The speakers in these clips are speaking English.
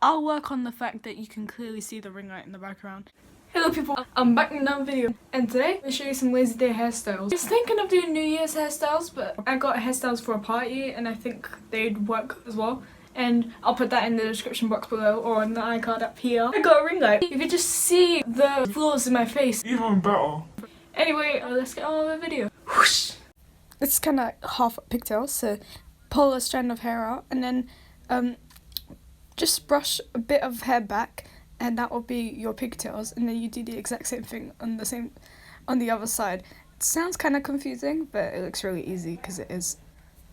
I'll work on the fact that you can clearly see the ring light in the background. Hello people, I'm back in another video, and today I'm going to show you some Lazy Day hairstyles. I was thinking of doing New Year's hairstyles, but I got hairstyles for a party and I think they'd work as well. And I'll put that in the description box below or on the iCard up here. I got a ring light. You can just see the flaws in my face. Even better. Anyway, let's get on with the video. Whoosh. It's kind of like half a pigtail, so pull a strand of hair out and then just brush a bit of hair back, and that will be your pigtails, and then you do the exact same thing on the other side. It sounds kind of confusing, but it looks really easy because it is.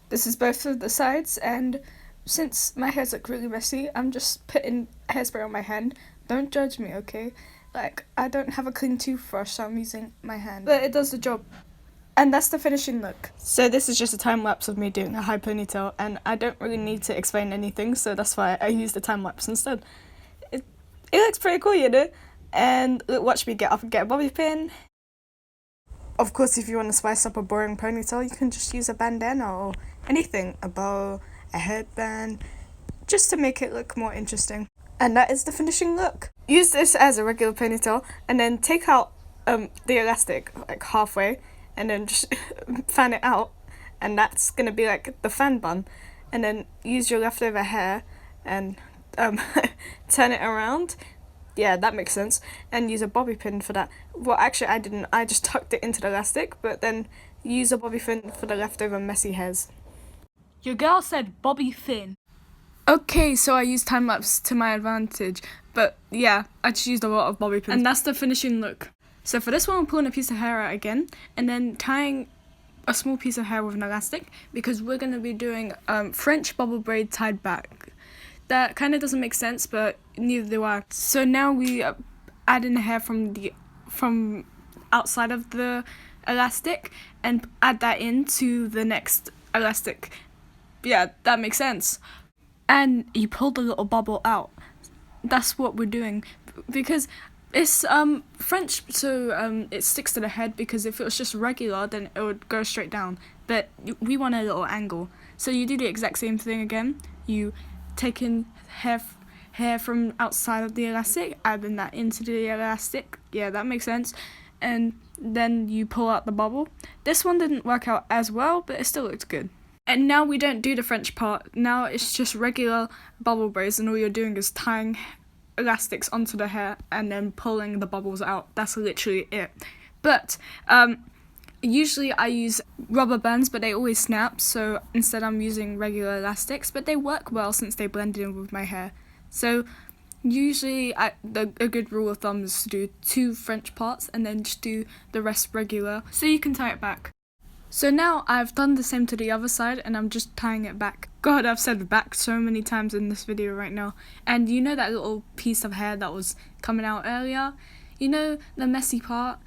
This is both of the sides, and since my hairs look really messy, I'm just putting hairspray on my hand. Don't judge me, okay? Like, I don't have a clean toothbrush, so I'm using my hand, but it does the job. And that's the finishing look. So this is just a time lapse of me doing a high ponytail, and I don't really need to explain anything, so that's why I used the time lapse instead. It looks pretty cool, you know? And watch me get up and get a bobby pin. Of course, if you want to spice up a boring ponytail, you can just use a bandana or anything, a bow, a headband, just to make it look more interesting. And that is the finishing look. Use this as a regular ponytail, and then take out the elastic like halfway, and then just fan it out, and that's gonna be like the fan bun. And then use your leftover hair and turn it around. Yeah, that makes sense. And use a bobby pin for that. Well, actually I didn't. I just tucked it into the elastic, but then use a bobby pin for the leftover messy hairs. Your girl said bobby pin. Okay, so I used time lapse to my advantage, but yeah, I just used a lot of bobby pins. And that's the finishing look. So for this one, I'm pulling a piece of hair out again, and then tying a small piece of hair with an elastic, because we're going to be doing French bubble braid tied back. That kind of doesn't make sense, but neither do I. So now we add in the hair from outside of the elastic and add that into the next elastic. Yeah, that makes sense. And you pull the little bubble out. That's what we're doing, because it's French, so it sticks to the head, because if it was just regular, then it would go straight down. But we want a little angle. So you do the exact same thing again. You take in hair from outside of the elastic, adding that into the elastic. Yeah, that makes sense. And then you pull out the bubble. This one didn't work out as well, but it still looked good. And now we don't do the French part. Now it's just regular bubble braids, and all you're doing is tying elastics onto the hair and then pulling the bubbles out. That's literally it. But usually I use rubber bands, but they always snap, so instead I'm using regular elastics, but they work well since they blend in with my hair. So usually a good rule of thumb is to do 2 French parts and then just do the rest regular, so you can tie it back. So now I've done the same to the other side, and I'm just tying it back. God, I've said back so many times in this video right now. And you know that little piece of hair that was coming out earlier? You know, the messy part?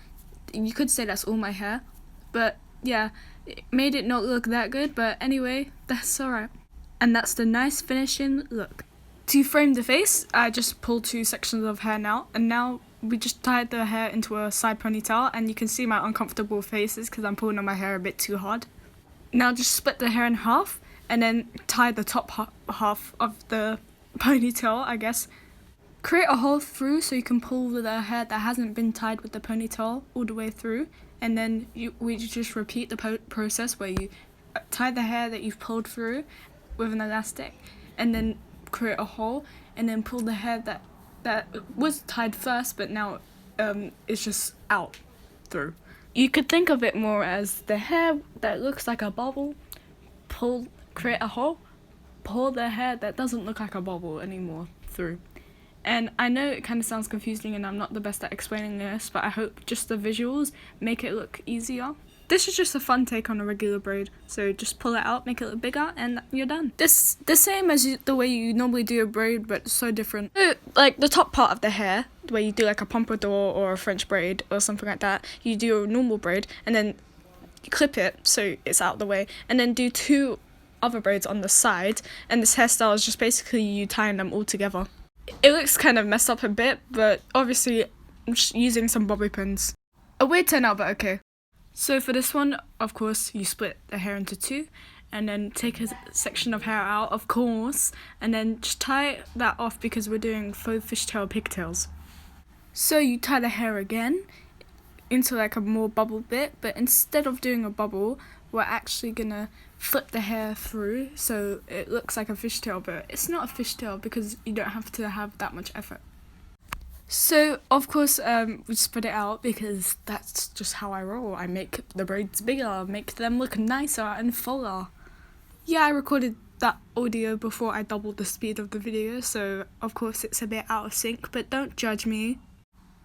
You could say that's all my hair. But yeah, it made it not look that good, but anyway, that's alright. And that's the nice finishing look. To frame the face, I just pulled 2 sections of hair now, and now we just tied the hair into a side ponytail, and you can see my uncomfortable faces because I'm pulling on my hair a bit too hard. Now just split the hair in half and then tie the top half of the ponytail, I guess. Create a hole through so you can pull the hair that hasn't been tied with the ponytail all the way through, and then we just repeat the process where you tie the hair that you've pulled through with an elastic, and then create a hole, and then pull the hair that was tied first, but now it's just out through. You could think of it more as the hair that looks like a bubble, create a hole, pull the hair that doesn't look like a bubble anymore through. And I know it kind of sounds confusing, and I'm not the best at explaining this, but I hope just the visuals make it look easier. This is just a fun take on a regular braid, so just pull it out, make it look bigger, and you're done. This the same as the way you normally do a braid, but so different. Like the top part of the hair, the way you do like a pompadour or a French braid or something like that, you do a normal braid, and then you clip it so it's out of the way, and then do 2 other braids on the side, and this hairstyle is just basically you tying them all together. It looks kind of messed up a bit, but obviously I'm just using some bobby pins. A weird turnout, but okay. So for this one, of course, you split the hair into 2, and then take a section of hair out, of course, and then just tie that off because we're doing faux fishtail pigtails. So you tie the hair again into like a more bubble bit, but instead of doing a bubble, we're actually gonna flip the hair through so it looks like a fishtail, but it's not a fishtail because you don't have to have that much effort. So of course we spread it out because that's just how I roll. I make the braids bigger, make them look nicer and fuller. Yeah, I recorded that audio before I doubled the speed of the video, so of course it's a bit out of sync, but don't judge me.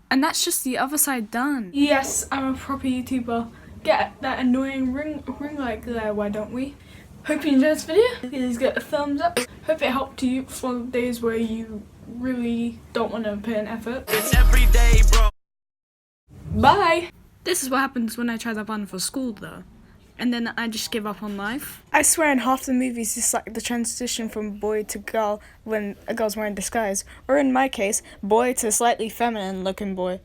And that's just the other side done. Yes, I'm a proper YouTuber. Get that annoying ring light there, why don't we? Hope you enjoyed this video. Please get a thumbs up. Hope it helped you for the days where you really don't want to put in effort. It's every day, bro. Bye! This is what happens when I try that bun for school though. And then I just give up on life. I swear in half the movies it's like the transition from boy to girl when a girl's wearing disguise. Or in my case, boy to slightly feminine looking boy.